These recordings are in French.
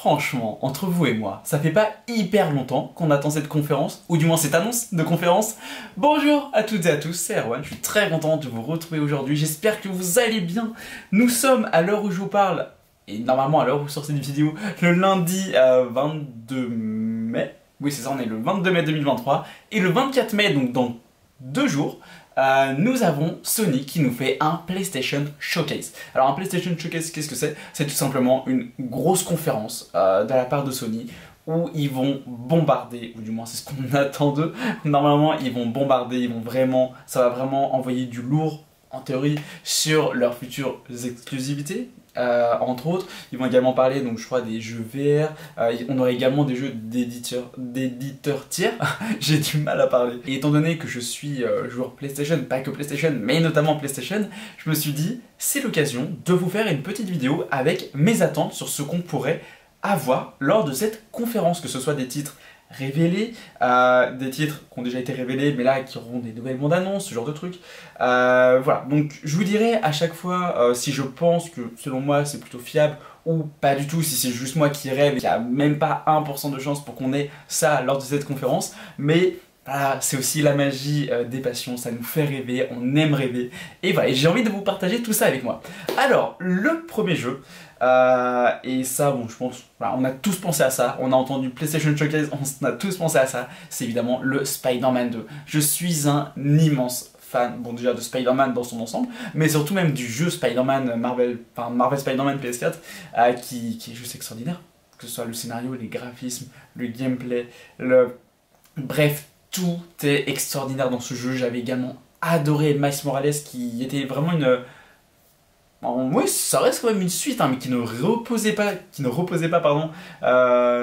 Franchement, entre vous et moi, ça fait pas hyper longtemps qu'on attend cette conférence, ou du moins cette annonce de conférence. Bonjour à toutes et à tous, c'est Erwan, je suis très content de vous retrouver aujourd'hui, j'espère que vous allez bien. Nous sommes à l'heure où je vous parle, et normalement à l'heure où vous sortez une vidéo, le lundi 22 mai. Oui c'est ça, on est le 22 mai 2023, et le 24 mai, donc dans 2 jours, nous avons Sony qui nous fait un PlayStation Showcase. Alors un PlayStation Showcase, qu'est-ce que c'est? C'est tout simplement une grosse conférence de la part de Sony où ils vont bombarder, ou du moins c'est ce qu'on attend d'eux. Normalement ils vont bombarder, ça va vraiment envoyer du lourd en théorie sur leurs futures exclusivités. Entre autres, ils vont également parler, donc je crois, des jeux VR. On aurait également des jeux d'éditeurs tiers. J'ai du mal à parler. Et étant donné que je suis joueur PlayStation, pas que PlayStation, mais notamment PlayStation, je me suis dit, c'est l'occasion de vous faire une petite vidéo avec mes attentes sur ce qu'on pourrait avoir lors de cette conférence, que ce soit des titres révélés, des titres qui ont déjà été révélés mais là qui auront des nouvelles bandes annonces, ce genre de trucs. Voilà, donc je vous dirai à chaque fois si je pense que selon moi c'est plutôt fiable ou pas du tout, si c'est juste moi qui rêve et qu'il n'y a même pas 1% de chance pour qu'on ait ça lors de cette conférence. Mais voilà, c'est aussi la magie des passions, ça nous fait rêver, on aime rêver. Et voilà, j'ai envie de vous partager tout ça avec moi. Alors, le premier jeu, et ça, bon, je pense, voilà, on a tous pensé à ça, on a entendu PlayStation Showcase, on a tous pensé à ça, c'est évidemment le Spider-Man 2. Je suis un immense fan, bon déjà de Spider-Man dans son ensemble, mais surtout même du jeu Spider-Man Marvel Spider-Man PS4, qui est juste extraordinaire. Que ce soit le scénario, les graphismes, le gameplay, bref, tout est extraordinaire dans ce jeu. J'avais également adoré Miles Morales qui était vraiment une... Oui, ça reste quand même une suite, hein, mais qui ne reposait pas pardon,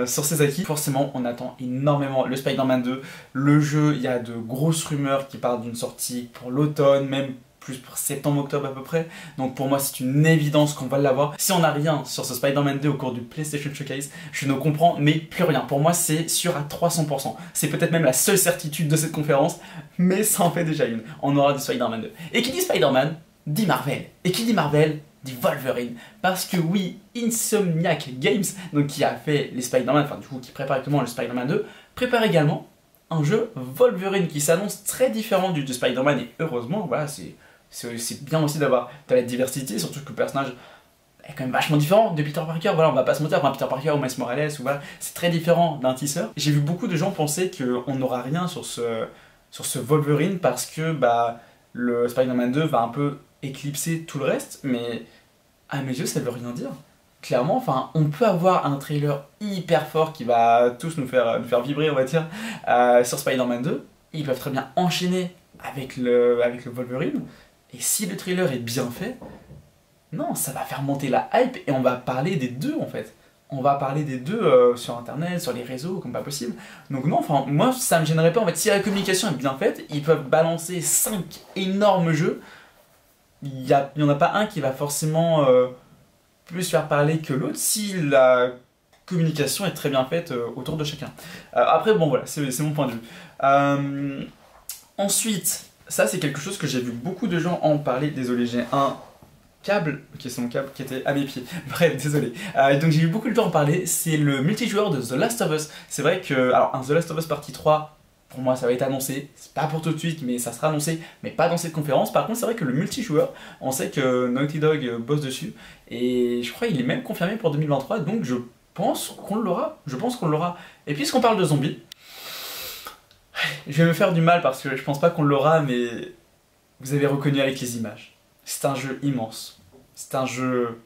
sur ses acquis. Forcément, on attend énormément le Spider-Man 2. Le jeu, il y a de grosses rumeurs qui parlent d'une sortie pour l'automne, même plus pour septembre-octobre à peu près. Donc pour moi, c'est une évidence qu'on va l'avoir. Si on n'a rien sur ce Spider-Man 2 au cours du PlayStation Showcase, je ne comprends mais plus rien. Pour moi, c'est sûr à 300%. C'est peut-être même la seule certitude de cette conférence, mais ça en fait déjà une. On aura du Spider-Man 2. Et qui dit Spider-Man dit Marvel. Et qui dit Marvel dit Wolverine. Parce que oui, Insomniac Games, donc qui a fait les Spider-Man, enfin du coup qui prépare actuellement le Spider-Man 2, prépare également un jeu Wolverine qui s'annonce très différent du Spider-Man. Et heureusement, voilà, c'est bien aussi d'avoir de la diversité, surtout que le personnage est quand même vachement différent de Peter Parker. Voilà, on va pas se mentir, enfin, Peter Parker ou Miles Morales, ou voilà, c'est très différent d'un teaser. J'ai vu beaucoup de gens penser qu'on n'aura rien sur ce Wolverine parce que bah, le Spider-Man 2 va un peu éclipser tout le reste, mais à mes yeux ça veut rien dire. Clairement, enfin, on peut avoir un trailer hyper fort qui va tous nous faire vibrer, on va dire, sur Spider-Man 2. Ils peuvent très bien enchaîner avec le Wolverine. Et si le trailer est bien fait, non, ça va faire monter la hype et on va parler des deux en fait. On va parler des deux sur internet, sur les réseaux, comme pas possible. Donc non, enfin, moi ça me gênerait pas. En fait, si la communication est bien faite, ils peuvent balancer 5 énormes jeux. Il n'y en a pas un qui va forcément plus faire parler que l'autre si la communication est très bien faite autour de chacun. Après, bon voilà, c'est mon point de vue. Ensuite, ça c'est quelque chose que j'ai vu beaucoup de gens en parler. Désolé, j'ai un câble, ok c'est mon câble qui était à mes pieds, bref désolé. Donc j'ai eu beaucoup de temps en parler, c'est le multijoueur de The Last of Us. C'est vrai que, alors un The Last of Us partie 3, pour moi ça va être annoncé, c'est pas pour tout de suite mais ça sera annoncé, mais pas dans cette conférence. Par contre c'est vrai que le multijoueur, on sait que Naughty Dog bosse dessus, et je crois qu'il est même confirmé pour 2023, donc je pense qu'on l'aura, Et puisqu'on parle de zombies, je vais me faire du mal parce que je pense pas qu'on l'aura, mais vous avez reconnu avec les images. C'est un jeu immense, c'est un jeu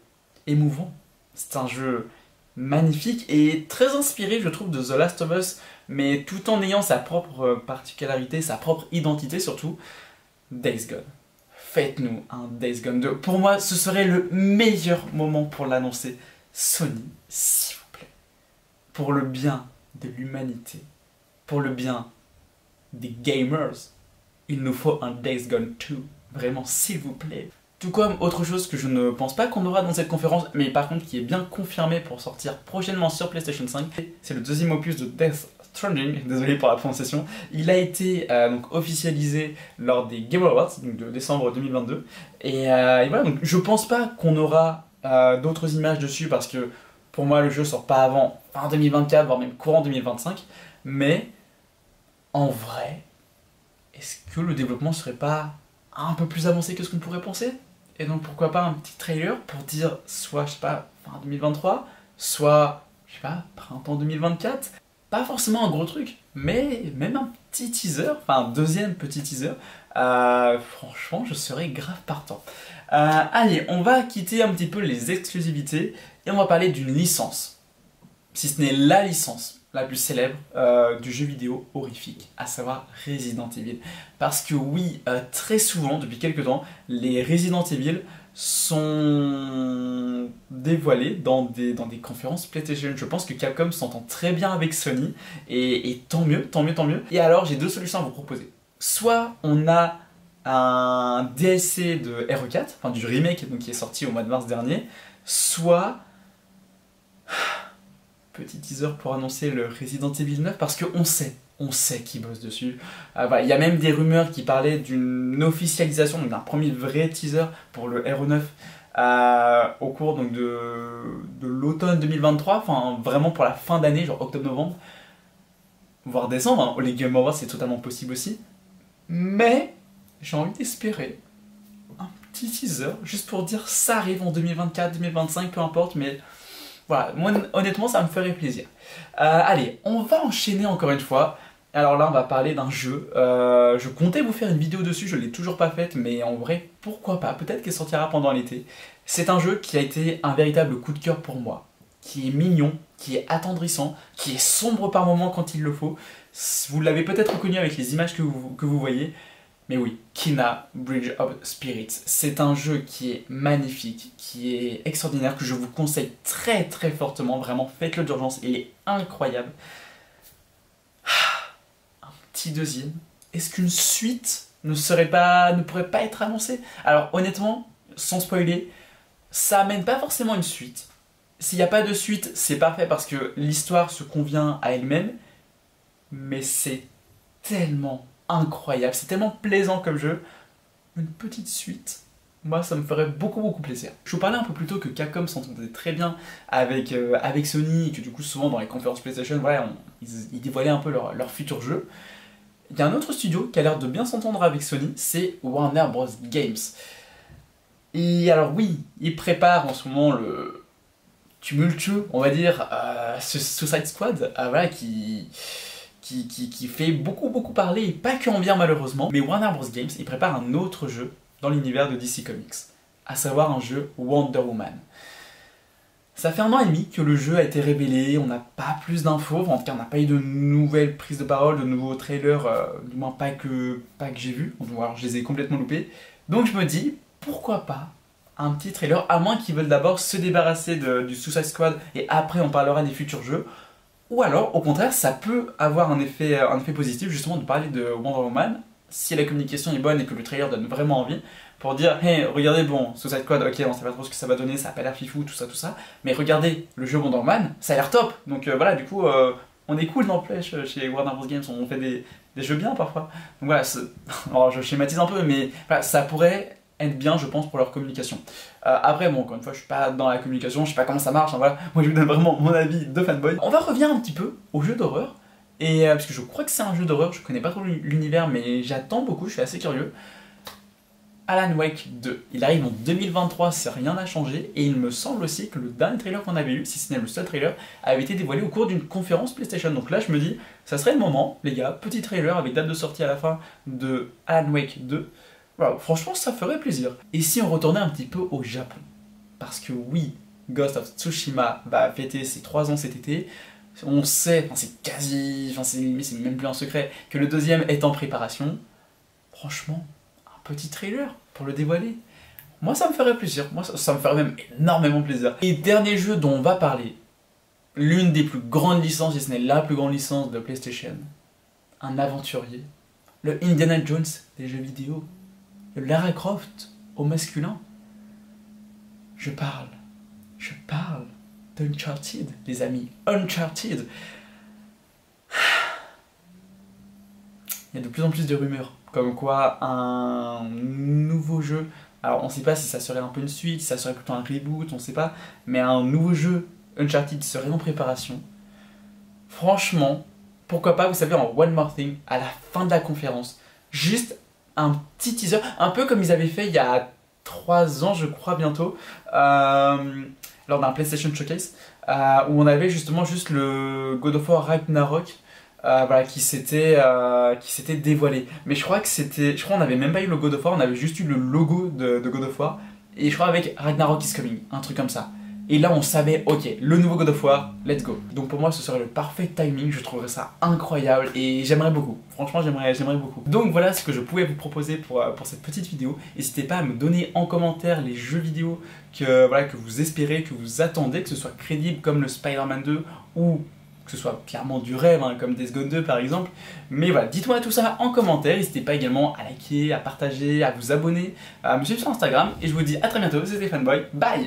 émouvant, c'est un jeu magnifique et très inspiré je trouve de The Last of Us, mais tout en ayant sa propre particularité, sa propre identité surtout. Days Gone. Faites-nous un Days Gone 2. Pour moi ce serait le meilleur moment pour l'annoncer. Sony, s'il vous plaît, pour le bien de l'humanité, pour le bien des gamers, il nous faut un Days Gone 2. Vraiment, s'il vous plaît. Tout comme autre chose que je ne pense pas qu'on aura dans cette conférence, mais par contre qui est bien confirmé pour sortir prochainement sur PlayStation 5, c'est le deuxième opus de Death Stranding, désolé pour la prononciation. Il a été donc officialisé lors des Game Awards, donc de décembre 2022. Et voilà, donc je pense pas qu'on aura d'autres images dessus parce que Pour moi, le jeu sort pas avant fin 2024, voire même courant 2025. Mais en vrai, est-ce que le développement serait pas un peu plus avancé que ce qu'on pourrait penser? Et donc pourquoi pas un petit trailer pour dire soit, je sais pas, fin 2023, soit, je sais pas, printemps 2024. Pas forcément un gros truc, mais même un petit teaser, enfin un deuxième petit teaser, franchement je serais grave partant. Allez, on va quitter un petit peu les exclusivités et on va parler d'une licence. Si ce n'est la licence la plus célèbre du jeu vidéo horrifique, à savoir Resident Evil. Parce que oui, très souvent, depuis quelques temps, les Resident Evil sont dévoilés dans des conférences PlayStation. Je pense que Capcom s'entend très bien avec Sony, et tant mieux, tant mieux, tant mieux. Et alors, j'ai deux solutions à vous proposer. Soit on a un DLC de RE4, enfin du remake donc, qui est sorti au mois de mars dernier, soit petit teaser pour annoncer le Resident Evil 9 parce qu'on sait qui bosse dessus. Voilà, il y a même des rumeurs qui parlaient d'une officialisation, d'un premier vrai teaser pour le RE9 au cours donc, de l'automne 2023, enfin vraiment pour la fin d'année, genre octobre-novembre, voire décembre, hein. Les Game Awards c'est totalement possible aussi. Mais j'ai envie d'espérer un petit teaser juste pour dire ça arrive en 2024, 2025, peu importe, mais voilà, moi honnêtement ça me ferait plaisir. Allez, on va enchaîner encore une fois. Alors là on va parler d'un jeu, je comptais vous faire une vidéo dessus, je ne l'ai toujours pas faite, mais en vrai pourquoi pas, peut-être qu'elle sortira pendant l'été. C'est un jeu qui a été un véritable coup de cœur pour moi, qui est mignon, qui est attendrissant, qui est sombre par moments quand il le faut. Vous l'avez peut-être reconnu avec les images que vous voyez. Mais oui, Kena Bridge of Spirits, c'est un jeu qui est magnifique, qui est extraordinaire, que je vous conseille très très fortement, vraiment faites-le d'urgence, il est incroyable. Un petit deuxième, est-ce qu'une suite ne pourrait pas être annoncée? Alors honnêtement, sans spoiler, ça amène pas forcément une suite. S'il n'y a pas de suite, c'est parfait parce que l'histoire se convient à elle-même, mais c'est tellement incroyable, c'est tellement plaisant comme jeu. Une petite suite, moi ça me ferait beaucoup plaisir. Je vous parlais un peu plus tôt que Capcom s'entendait très bien avec Sony et que du coup souvent dans les conférences PlayStation, voilà, ils dévoilaient un peu leur futur jeu. Il y a un autre studio qui a l'air de bien s'entendre avec Sony, c'est Warner Bros Games. Et alors oui, ils préparent en ce moment le tumultueux, on va dire, Suicide Squad, voilà, qui fait beaucoup parler, et pas que en bien malheureusement. Mais Warner Bros Games, il prépare un autre jeu dans l'univers de DC Comics, à savoir un jeu Wonder Woman. Ça fait 1 an et demi que le jeu a été révélé, on n'a pas plus d'infos, enfin, en tout cas on n'a pas eu de nouvelles prises de parole, de nouveaux trailers, du moins pas que j'ai vu, alors je les ai complètement loupés. Donc je me dis, pourquoi pas un petit trailer, à moins qu'ils veulent d'abord se débarrasser du Suicide Squad et après on parlera des futurs jeux. Ou alors, au contraire, ça peut avoir un effet positif, justement, de parler de Wonder Woman, si la communication est bonne et que le trailer donne vraiment envie, pour dire, hey, regardez, bon, Suicide Squad, ok, on sait pas trop ce que ça va donner, ça a pas l'air fifou, tout ça, mais regardez, le jeu Wonder Woman, ça a l'air top. Donc voilà, du coup, on est cool, n'empêche, chez Warner Bros Games, on fait des jeux bien parfois. Donc voilà, alors je schématise un peu, mais voilà, ça pourrait être bien, je pense, pour leur communication. Après, bon, encore une fois, je suis pas dans la communication, je sais pas comment ça marche, hein, voilà. Moi je vous donne vraiment mon avis de fanboy. On va revenir un petit peu au jeu d'horreur, et parce que je crois que c'est un jeu d'horreur, je connais pas trop l'univers, mais j'attends beaucoup, je suis assez curieux. Alan Wake 2, il arrive en 2023 si rien n'a changé, et il me semble aussi que le dernier trailer qu'on avait eu, si ce n'est le seul trailer, avait été dévoilé au cours d'une conférence PlayStation. Donc là je me dis, ça serait le moment, les gars, petit trailer avec date de sortie à la fin de Alan Wake 2. Voilà, franchement ça ferait plaisir. Et si on retournait un petit peu au Japon, parce que oui, Ghost of Tsushima va fêter ses 3 ans cet été, on sait, enfin c'est quasi, enfin c'est même plus un secret, que le deuxième est en préparation. Franchement, un petit trailer pour le dévoiler, moi ça me ferait plaisir, moi ça me ferait même énormément plaisir. Et dernier jeu dont on va parler, l'une des plus grandes licences, si ce n'est la plus grande licence de PlayStation, un aventurier, le Indiana Jones des jeux vidéo, le Lara Croft au masculin. Je parle d'Uncharted, les amis, Uncharted. Il y a de plus en plus de rumeurs, comme quoi un nouveau jeu, alors on sait pas si ça serait un peu une suite, si ça serait plutôt un reboot, on sait pas, mais un nouveau jeu Uncharted serait en préparation, franchement, pourquoi pas, vous savez, en One More Thing, à la fin de la conférence, juste un petit teaser, un peu comme ils avaient fait il y a 3 ans, je crois, bientôt, lors d'un PlayStation Showcase, où on avait justement juste le God of War Ragnarok, voilà, qui s'était dévoilé. Mais je crois on n'avait même pas eu le God of War, on avait juste eu le logo de God of War, et je crois avec Ragnarok is coming, un truc comme ça. Et là on savait, ok, le nouveau God of War, let's go. Donc pour moi ce serait le parfait timing, je trouverais ça incroyable et j'aimerais beaucoup. Franchement j'aimerais beaucoup. Donc voilà ce que je pouvais vous proposer pour cette petite vidéo. N'hésitez pas à me donner en commentaire les jeux vidéo que vous espérez, que vous attendez, que ce soit crédible comme le Spider-Man 2 ou que ce soit clairement du rêve, hein, comme Days Gone 2 par exemple. Mais voilà, dites-moi tout ça en commentaire. N'hésitez pas également à liker, à partager, à vous abonner, à me suivre sur Instagram. Et je vous dis à très bientôt, c'était Fanboy, bye!